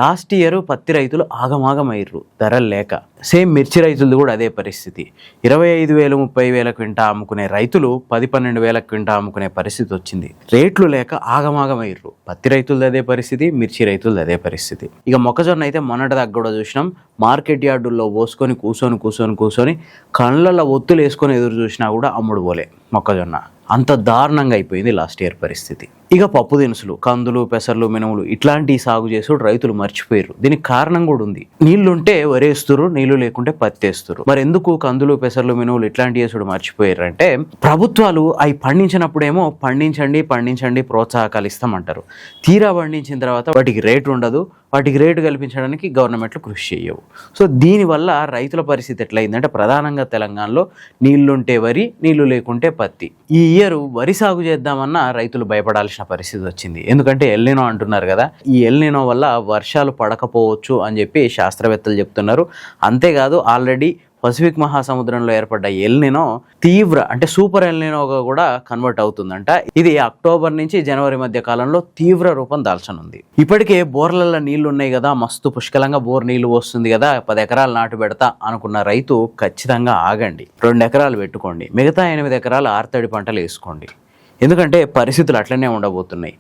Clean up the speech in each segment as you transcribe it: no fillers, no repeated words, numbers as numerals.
Last year పత్తి రైతులు ఆగమాగమయ్యారు ధరలు లేక. సేమ్ మిర్చి రైతులది కూడా అదే పరిస్థితి. 25,000 30,000 క్వింటా అమ్ముకునే రైతులు 10-12,000 క్వింటా అమ్ముకునే పరిస్థితి వచ్చింది. రేట్లు లేక ఆగమాగమయ్యారు. పత్తి రైతులది అదే పరిస్థితి, మిర్చి రైతులది అదే పరిస్థితి. ఇక మొక్కజొన్న అయితే మొన్నటి దాకా కూడా చూసినాం, మార్కెట్ యార్డుల్లో పోసుకొని కూర్చొని కళ్ళల్లో ఒత్తులు వేసుకొని ఎదురు చూసినా కూడా అమ్ముడు పోలే మొక్కజొన్న. అంత దారుణంగా అయిపోయింది లాస్ట్ ఇయర్ పరిస్థితి. ఇక పప్పు దినుసులు, కందులు, పెసర్లు, మినుములు ఇట్లాంటి సాగు చేసుడు రైతులు మర్చిపోయారు. దీనికి కారణం కూడా ఉంది. నీళ్లుంటే వరేస్తురు, నీళ్లు లేకుంటే పత్తేస్తురు. మరి ఎందుకు కందులు, పెసర్లు, మినుములు ఇట్లాంటి చేసుడు మర్చిపోయారు అంటే, ప్రభుత్వాలు అవి పండించినప్పుడేమో పండించండి ప్రోత్సాహకాలు ఇస్తామంటారు. తీరా పండించిన తర్వాత వాటికి రేటు ఉండదు. వాటికి రేటు కల్పించడానికి గవర్నమెంట్లు కృషి చేయవు. సో దీనివల్ల రైతుల పరిస్థితి ఎట్లయిందంటే, ప్రధానంగా తెలంగాణలో నీళ్లుంటే వరి, నీళ్లు లేకుంటే పత్తి. ఈ ఇయర్ వరి సాగు చేద్దామన్నా రైతులు భయపడాల్సిన పరిస్థితి వచ్చింది. ఎందుకంటే ఎల్నినో అంటున్నారు కదా, ఈ ఎల్నినో వల్ల వర్షాలు పడకపోవచ్చు అని చెప్పి శాస్త్రవేత్తలు చెప్తున్నారు. అంతేకాదు ఆల్రెడీ పసిఫిక్ మహాసముద్రంలో ఏర్పడ్డ ఎల్నినో తీవ్ర అంటే సూపర్ ఎల్నినోగా కూడా కన్వర్ట్ అవుతుందంట. ఇది అక్టోబర్ నుంచి జనవరి మధ్య కాలంలో తీవ్ర రూపం దాల్చనుంది. ఇప్పటికే బోర్లలో నీళ్లు ఉన్నాయి కదా, మస్తు పుష్కలంగా బోర్ నీళ్లు వస్తుంది కదా, 10 ఎకరాలు నాటు పెడతా అనుకున్న రైతు ఖచ్చితంగా ఆగండి. 2 ఎకరాలు పెట్టుకోండి, మిగతా 8 ఎకరాలు ఆరుతడి పంటలు వేసుకోండి. ఎందుకంటే పరిస్థితులు అట్లనే ఉండబోతున్నాయి.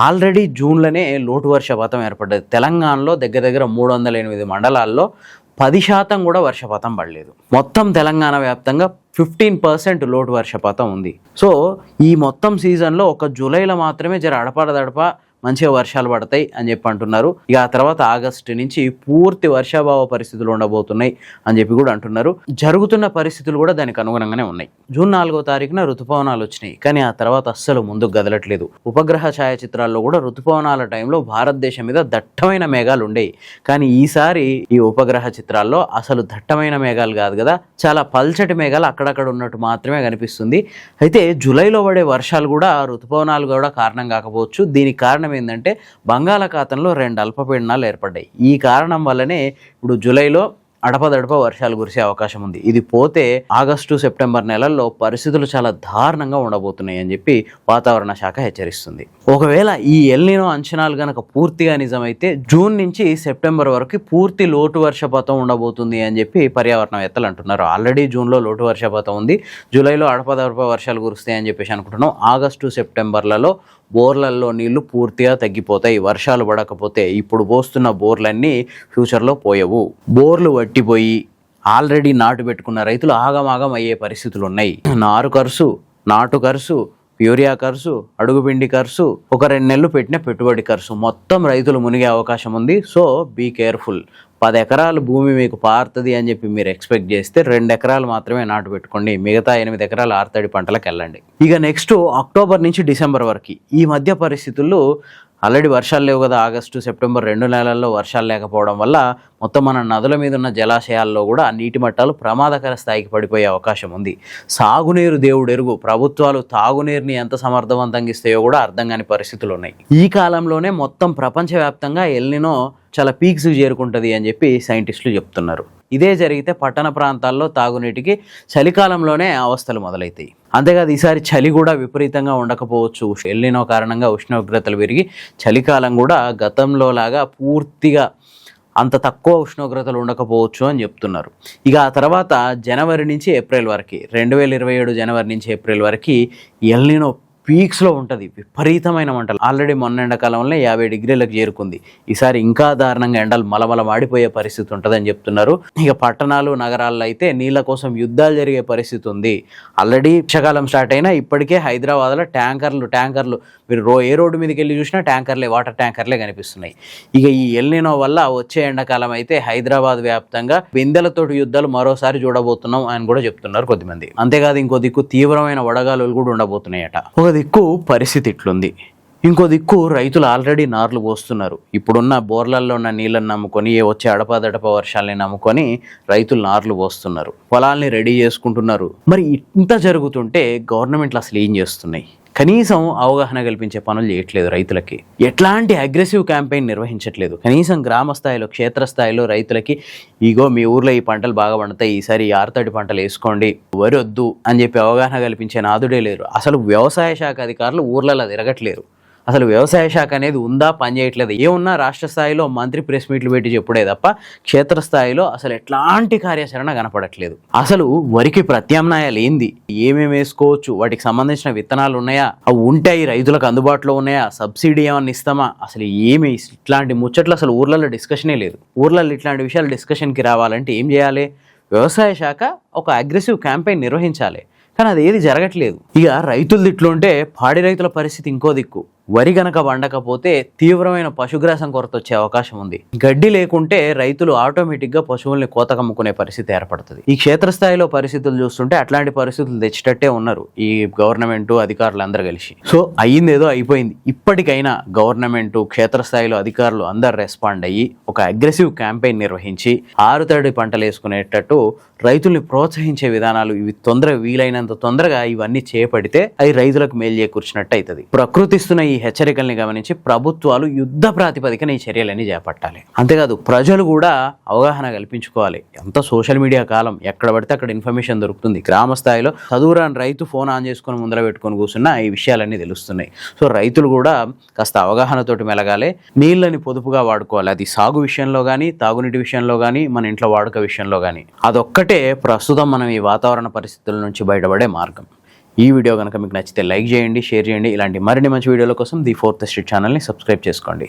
ఆల్రెడీ జూన్లోనే లోటు వర్షపాతం ఏర్పడ్డది. తెలంగాణలో దగ్గర 308 మండలాల్లో 10% కూడా వర్షపాతం పడలేదు. మొత్తం తెలంగాణ వ్యాప్తంగా 15% లోటు వర్షపాతం ఉంది. సో ఈ మొత్తం సీజన్లో ఒక జూలైలో మాత్రమే జర అడపడదడప మంచిగా వర్షాలు పడతాయి అని చెప్పి అంటున్నారు. ఇక ఆ తర్వాత ఆగస్టు నుంచి పూర్తి వర్షాభావ పరిస్థితులు ఉండబోతున్నాయి అని చెప్పి కూడా అంటున్నారు. జరుగుతున్న పరిస్థితులు కూడా దానికి అనుగుణంగానే ఉన్నాయి. జూన్ 4వ తారీఖున ఋతుపవనాలు వచ్చినాయి, కానీ ఆ తర్వాత అస్సలు ముందుకు కదలట్లేదు. ఉపగ్రహ ఛాయాచిత్రాల్లో కూడా ఋతుపవనాల టైంలో భారతదేశం మీద దట్టమైన మేఘాలు ఉండేవి, కానీ ఈసారి ఈ ఉపగ్రహ చిత్రాల్లో అసలు దట్టమైన మేఘాలు కాదు కదా, చాలా పల్చటి మేఘాలు అక్కడక్కడ ఉన్నట్టు మాత్రమే కనిపిస్తుంది. అయితే జూలైలో పడే వర్షాలు కూడా ఋతుపవనాలు కూడా కారణం కాకపోవచ్చు. దీనికి కారణం ఏంటంటే, బంగాళాఖాతంలో 2 అల్పపీడనాలు ఏర్పడ్డాయి. ఈ కారణం వల్లనే ఇప్పుడు జూలైలో అడపదడప వర్షాలు కురిసే అవకాశం ఉంది. ఇది పోతే ఆగస్టు సెప్టెంబర్ నెలల్లో పరిస్థితులు చాలా దారుణంగా ఉండబోతున్నాయి అని చెప్పి వాతావరణ శాఖ హెచ్చరిస్తుంది. ఒకవేళ ఈ ఎల్నినో అంచనాలు కనుక పూర్తిగా నిజమైతే జూన్ నుంచి సెప్టెంబర్ వరకు పూర్తి లోటు వర్షపాతం ఉండబోతుంది అని చెప్పి పర్యావరణవేత్తలు అంటున్నారు. ఆల్రెడీ జూన్లో లోటు వర్షపాతం ఉంది, జూలైలో అడపదడప వర్షాలు కురుస్తాయి అని చెప్పేసి అనుకుంటున్నాం. ఆగస్టు సెప్టెంబర్లలో బోర్లల్లో నీళ్లు పూర్తిగా తగ్గిపోతాయి. వర్షాలు పడకపోతే ఇప్పుడు పోస్తున్న బోర్లన్నీ ఫ్యూచర్లో పోయవు. బోర్లు వట్టిపోయి ఆల్రెడీ నాటు పెట్టుకున్న రైతులు ఆగమాగం అయ్యే పరిస్థితులు ఉన్నాయి. నారు ఖర్చు, నాటు ఖర్చు, యూరియా ఖర్చు, అడుగుపిండి ఖర్చు, ఒక 2 నెలలు పెట్టిన పెట్టుబడి ఖర్చు, మొత్తం రైతులు మునిగే అవకాశం ఉంది. So be careful. 10 ఎకరాలు భూమి మీకు పారుతుంది అని చెప్పి మీరు ఎక్స్పెక్ట్ చేస్తే 2 ఎకరాలు మాత్రమే నాటు పెట్టుకోండి, మిగతా 8 ఎకరాలు ఆరుతడి పంటలకు వెళ్ళండి. ఇక నెక్స్ట్ అక్టోబర్ నుంచి డిసెంబర్ వరకు ఈ మధ్య పరిస్థితుల్లో ఆల్రెడీ వర్షాలు లేవు కదా, ఆగస్టు సెప్టెంబర్ 2 నెలల్లో వర్షాలు లేకపోవడం వల్ల మొత్తం మన నదుల మీద ఉన్న జలాశయాల్లో కూడా నీటి మట్టాలు ప్రమాదకర స్థాయికి పడిపోయే అవకాశం ఉంది. సాగునీరు దేవుడు ఎరుగు, ప్రభుత్వాలు తాగునీరుని ఎంత సమర్థవంతంగా ఇస్తాయో కూడా అర్థం కాని పరిస్థితులు ఉన్నాయి. ఈ కాలంలోనే మొత్తం ప్రపంచవ్యాప్తంగా ఎల్నినో చాలా పీక్స్ చేరుకుంటుంది అని చెప్పి సైంటిస్టులు చెప్తున్నారు. ఇదే జరిగితే పట్టణ ప్రాంతాల్లో తాగునీటికి చలికాలంలోనే అవస్థలు మొదలవుతాయి. అంతేకాదు ఈసారి చలి కూడా విపరీతంగా ఉండకపోవచ్చు. ఎల్నినో కారణంగా ఉష్ణోగ్రతలు పెరిగి చలికాలం కూడా గతంలో లాగా పూర్తిగా అంత తక్కువ ఉష్ణోగ్రతలు ఉండకపోవచ్చు అని చెప్తున్నారు. ఇక ఆ తర్వాత జనవరి నుంచి ఏప్రిల్ వరకు 2027 జనవరి నుంచి ఏప్రిల్ వరకు ఎల్నినో పీక్స్లో ఉంటుంది. విపరీతమైన మంటలు. ఆల్రెడీ మొన్న ఎండాకాలంలో 50 డిగ్రీలకు చేరుకుంది. ఈసారి ఇంకా దారుణంగా ఎండలు మలమల మాడిపోయే పరిస్థితి ఉంటుందని చెప్తున్నారు. ఇక పట్టణాలు నగరాల్లో అయితే నీళ్ళ కోసం యుద్ధాలు జరిగే పరిస్థితి ఉంది. ఆల్రెడీ వర్షాకాలం స్టార్ట్ అయినా ఇప్పటికే హైదరాబాద్లో ట్యాంకర్లు మీరు ఏ రోడ్డు మీదకి వెళ్ళి చూసినా ట్యాంకర్లే, వాటర్ ట్యాంకర్లే కనిపిస్తున్నాయి. ఇక ఈ ఎల్నినో వల్ల వచ్చే ఎండాకాలం అయితే హైదరాబాద్ వ్యాప్తంగా బిందెలతోటి యుద్ధాలు మరోసారి చూడబోతున్నాం అని కూడా చెప్తున్నారు కొద్దిమంది. అంతేకాదు ఇంకో దిక్కు తీవ్రమైన వడగాలులు కూడా ఉండబోతున్నాయట. ఒక దిక్కు పరిస్థితి ఇట్లుంది, ఇంకో దిక్కు రైతులు ఆల్రెడీ నార్లు పోస్తున్నారు. ఇప్పుడున్న బోర్లల్లో ఉన్న నీళ్ళని నమ్ముకొని వచ్చే అడపదడప వర్షాలని నమ్ముకొని రైతులు నార్లు పోస్తున్నారు, పొలాల్ని రెడీ చేసుకుంటున్నారు. మరి ఇంత జరుగుతుంటే గవర్నమెంట్లు అసలు ఏం చేస్తున్నాయి? కనీసం అవగాహన కల్పించే పనులు చేయట్లేదు. రైతులకి ఎట్లాంటి అగ్రెసివ్ క్యాంపెయిన్ నిర్వహించట్లేదు. కనీసం గ్రామ స్థాయిలో, క్షేత్రస్థాయిలో రైతులకి ఇగో మీ ఊర్లో ఈ పంటలు బాగా పండుతాయి, ఈసారి ఈ ఆరుతడి పంటలు వేసుకోండి, వరి వద్దు అని చెప్పి అవగాహన కల్పించే నాదుడే లేరు. అసలు వ్యవసాయ శాఖ అధికారులు ఊర్లలో తిరగట్లేరు. అసలు వ్యవసాయ శాఖ అనేది ఉందా, పనిచేయట్లేదు. ఏమున్నా రాష్ట్ర స్థాయిలో మంత్రి ప్రెస్ మీట్లు పెట్టి చెప్పుడే తప్ప క్షేత్రస్థాయిలో అసలు ఎట్లాంటి కార్యాచరణ కనపడట్లేదు. అసలు వరికి ప్రత్యామ్నాయాలు ఏంది, ఏమేమి వేసుకోవచ్చు, వాటికి సంబంధించిన విత్తనాలు ఉన్నాయా, అవి ఉంటాయి రైతులకు అందుబాటులో ఉన్నాయా, సబ్సిడీ ఏమన్నా ఇస్తామా, అసలు ఏమి ఇట్లాంటి ముచ్చట్లు అసలు ఊర్లలో డిస్కషనే లేదు. ఊర్లలో ఇట్లాంటి విషయాలు డిస్కషన్కి రావాలంటే ఏం చేయాలి? వ్యవసాయ శాఖ ఒక అగ్రెసివ్ క్యాంపెయిన్ నిర్వహించాలి. కానీ అది ఏది జరగట్లేదు. ఇక రైతులు ఇట్లుంటే పాడి రైతుల పరిస్థితి ఇంకో దిక్కు. వరి గనక వండకపోతే తీవ్రమైన పశుగ్రాసం కొరత వచ్చే అవకాశం ఉంది. గడ్డి లేకుంటే రైతులు ఆటోమేటిక్గా పశువుల్ని కోతకమ్ముకునే పరిస్థితి ఏర్పడుతుంది. ఈ క్షేత్రస్థాయిలో పరిస్థితులు చూస్తుంటే అట్లాంటి పరిస్థితులు తెచ్చేటట్టే ఉన్నారు ఈ గవర్నమెంట్ అధికారులు అందరూ కలిసి. సో అయ్యిందేదో అయిపోయింది. ఇప్పటికైనా గవర్నమెంట్, క్షేత్రస్థాయిలో అధికారులు అందరు రెస్పాండ్ అయ్యి ఒక అగ్రెసివ్ క్యాంపెయిన్ నిర్వహించి ఆరుతడి పంటలు వేసుకునేటట్టు రైతుల్ని ప్రోత్సహించే విధానాలు ఇవి వీలైనంత తొందరగా ఇవన్నీ చేపడితే అవి రైతులకు మేలు చేకూర్చినట్టు అవుతుంది. ప్రకృతిస్తున్న ఈ హెచ్చరికల్ని గమనించి ప్రభుత్వాలు యుద్ధ ప్రాతిపదికన ఈ చర్యలన్నీ చేపట్టాలి. అంతేకాదు ప్రజలు కూడా అవగాహన కల్పించుకోవాలి. ఎంత సోషల్ మీడియా కాలం, ఎక్కడ పడితే అక్కడ ఇన్ఫర్మేషన్ దొరుకుతుంది. గ్రామ స్థాయిలో చదువురాని రైతు ఫోన్ ఆన్ చేసుకొని ముందర పెట్టుకొని కూర్చున్నా ఈ విషయాలన్నీ తెలుస్తున్నాయి. సో రైతులు కూడా కాస్త అవగాహనతోటి మెలగాలి. నీళ్ళని పొదుపుగా వాడుకోవాలి. అది సాగు విషయంలో కానీ, తాగునీటి విషయంలో కానీ, మన ఇంట్లో వాడుక విషయంలో కానీ. అదొక్కటే ప్రస్తుతం మనం ఈ వాతావరణ పరిస్థితుల నుంచి బయటపడే మార్గం. ఈ వీడియో కనుక మీకు నచ్చితే లైక్ చేయండి, షేర్ చేయండి. ఇలాంటి మరిన్ని మంచి వీడియోల కోసం ది ఫోర్త్ ఎస్టేట్ ఛానల్ని సబ్స్క్రైబ్ చేసుకోండి.